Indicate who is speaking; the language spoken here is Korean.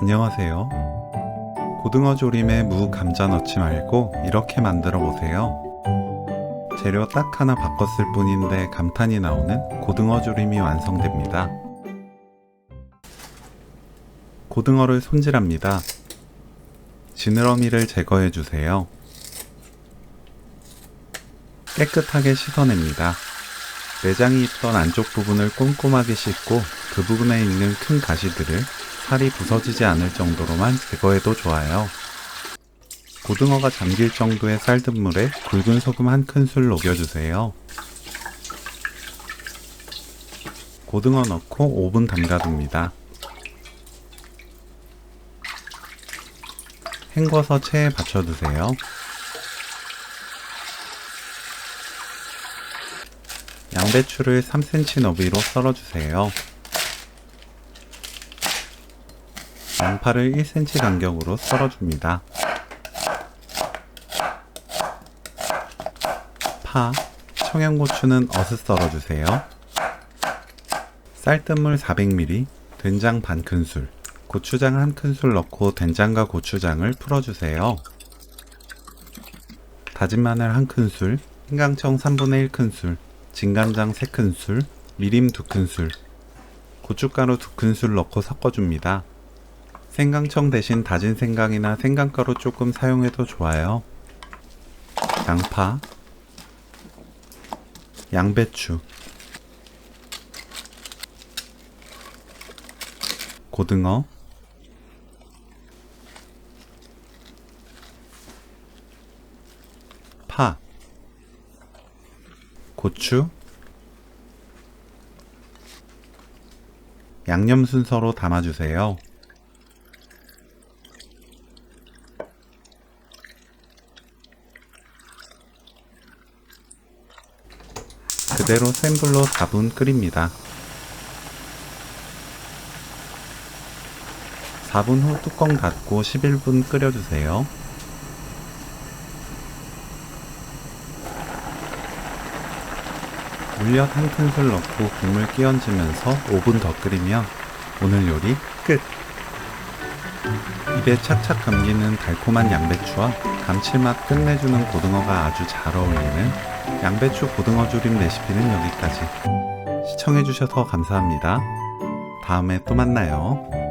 Speaker 1: 안녕하세요. 고등어 조림에 무, 감자 넣지 말고 이렇게 만들어 보세요. 재료 딱 하나 바꿨을 뿐인데 감탄이 나오는 고등어 조림이 완성됩니다. 고등어를 손질합니다. 지느러미를 제거해 주세요. 깨끗하게 씻어냅니다. 내장이 있던 안쪽 부분을 꼼꼼하게 씻고 그 부분에 있는 큰 가시들을 살이 부서지지 않을 정도로만 제거해도 좋아요. 고등어가 잠길 정도의 쌀뜨 물에 굵은 소금 1큰술 녹여주세요. 고등어 넣고 5분 담가둡니다. 헹궈서 체에 받쳐두세요. 양배추를 3cm 너비로 썰어주세요. 양파를 1cm 간격으로 썰어줍니다. 파, 청양고추는 어슷 썰어주세요. 쌀뜨물 400ml, 된장 반큰술, 고추장 1큰술 넣고 된장과 고추장을 풀어주세요. 다진 마늘 1큰술, 생강청 3분의 1큰술, 진간장 3큰술, 미림 2큰술, 고춧가루 2큰술 넣고 섞어줍니다. 생강청 대신 다진 생강이나 생강가루 조금 사용해도 좋아요. 양파, 양배추, 고등어, 파, 고추, 양념 순서로 담아주세요. 그대로 센 불로 4분 끓입니다. 4분 후 뚜껑 닫고 11분 끓여주세요. 물엿 1큰술 넣고 국물 끼얹으면서 5분 더 끓이면 오늘 요리 끝! 입에 착착 감기는 달콤한 양배추와 감칠맛 끝내주는 고등어가 아주 잘 어울리는 양배추 고등어 조림 레시피는 여기까지. 시청해주셔서 감사합니다. 다음에 또 만나요.